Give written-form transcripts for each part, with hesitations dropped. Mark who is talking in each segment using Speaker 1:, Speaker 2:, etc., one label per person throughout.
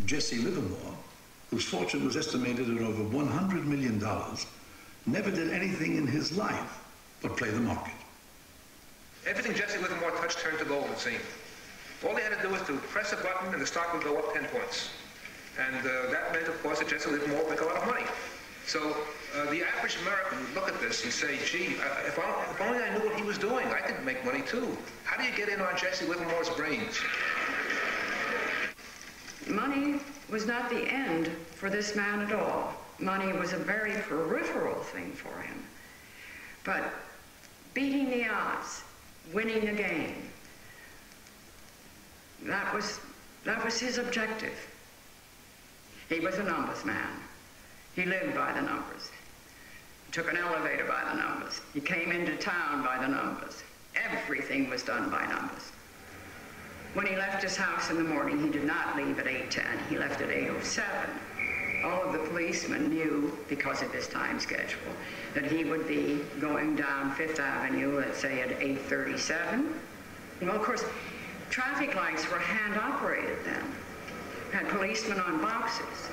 Speaker 1: Jesse Livermore, whose fortune was estimated at over $100 million, never did anything in his life but play the market.
Speaker 2: Everything Jesse Livermore touched turned to gold, it seemed. All he had to do was to press a button and the stock would go up 10 points. And that meant, of course, that Jesse Livermore would make a lot of money. So the average American would look at this and say, gee, if only I knew what he was doing, I could make money too. How do you get in on Jesse Livermore's brains?
Speaker 3: Money was not the end for this man at all. Money was a very peripheral thing for him. But beating the odds, winning the game, that was his objective. He was a numbers man. He lived by the numbers. He took an elevator by the numbers. He came into town by the numbers. Everything was done by numbers. When he left his house in the morning, he did not leave at 8:10. He left at 8:07. All of the policemen knew, because of his time schedule, that he would be going down Fifth Avenue, let's say at 8:37. Well, of course, traffic lights were hand-operated then. Had policemen on boxes.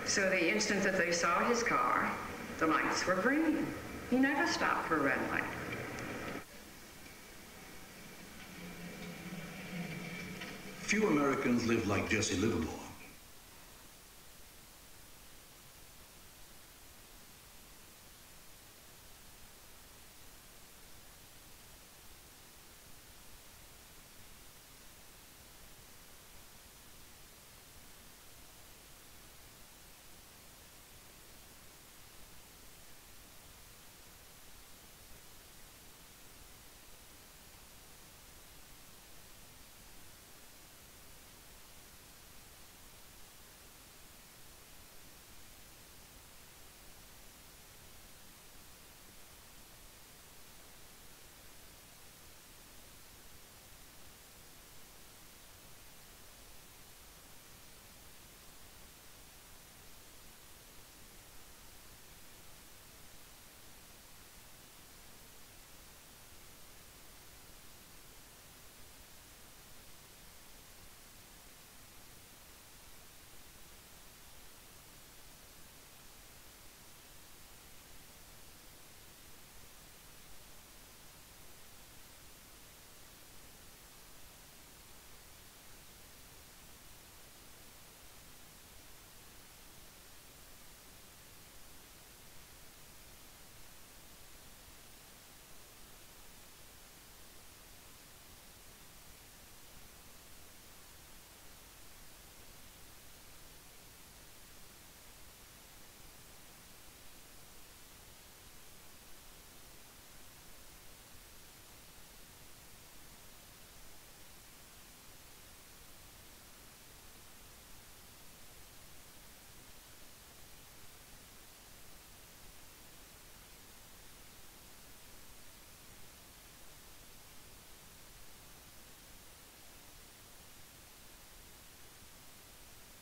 Speaker 3: So the instant that they saw his car, the lights were green. He never stopped for a red light.
Speaker 1: Few Americans live like Jesse Livermore.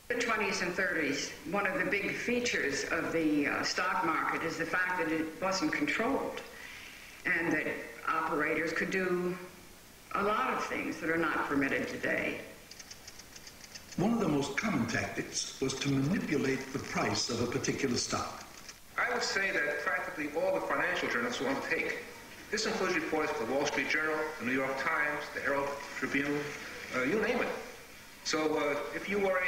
Speaker 3: The 20s and 30s, one of the big features of the stock market is the fact that it wasn't controlled and that operators could do a lot of things that are not permitted today.
Speaker 1: One of the most common tactics was to manipulate the price of a particular stock.
Speaker 2: I would say that practically all the financial journals were on the take. This includes reports for the Wall Street Journal, the New York Times, the Herald Tribune, you name it. So if you were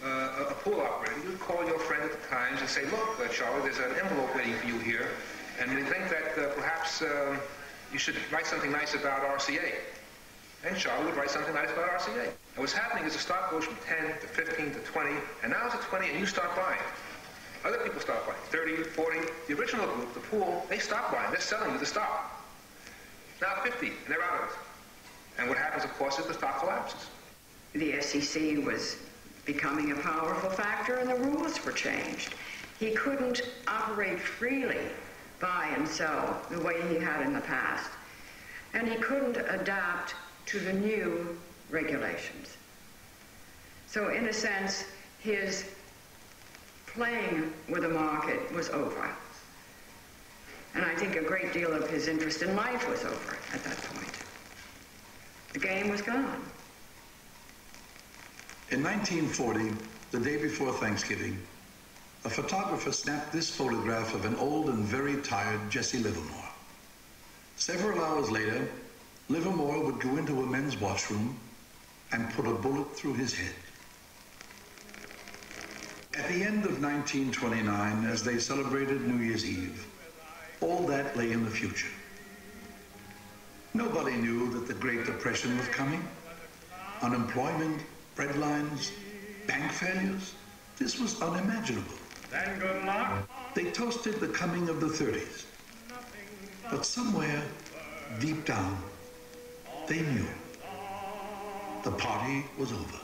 Speaker 2: a pool operator, you'd call your friend at the Times and say, look, Charlie, there's an envelope waiting for you here, and we think that perhaps you should write something nice about RCA. And Charlie would write something nice about RCA. And what's happening is the stock goes from 10 to 15 to 20, and now it's at 20 and you start buying. Other people start buying, 30, 40. The original group, the pool, they stop buying. They're selling with the stock. Now 50, and they're out of it. And what happens, of course, is the stock collapses.
Speaker 3: The SEC was becoming a powerful factor and the rules were changed. He couldn't operate freely, buy and sell, the way he had in the past. And he couldn't adapt to the new regulations. So in a sense, his playing with the market was over. And I think a great deal of his interest in life was over at that point. The game was gone.
Speaker 1: In 1940, the day before Thanksgiving, a photographer snapped this photograph of an old and very tired Jesse Livermore. Several hours later, Livermore would go into a men's washroom and put a bullet through his head. At the end of 1929, as they celebrated New Year's Eve, all that lay in the future. Nobody knew that the Great Depression was coming. Unemployment, breadlines, bank failures. This was unimaginable.
Speaker 4: Then good luck.
Speaker 1: They toasted the coming of the 30s. But somewhere, deep down, they knew the party was over.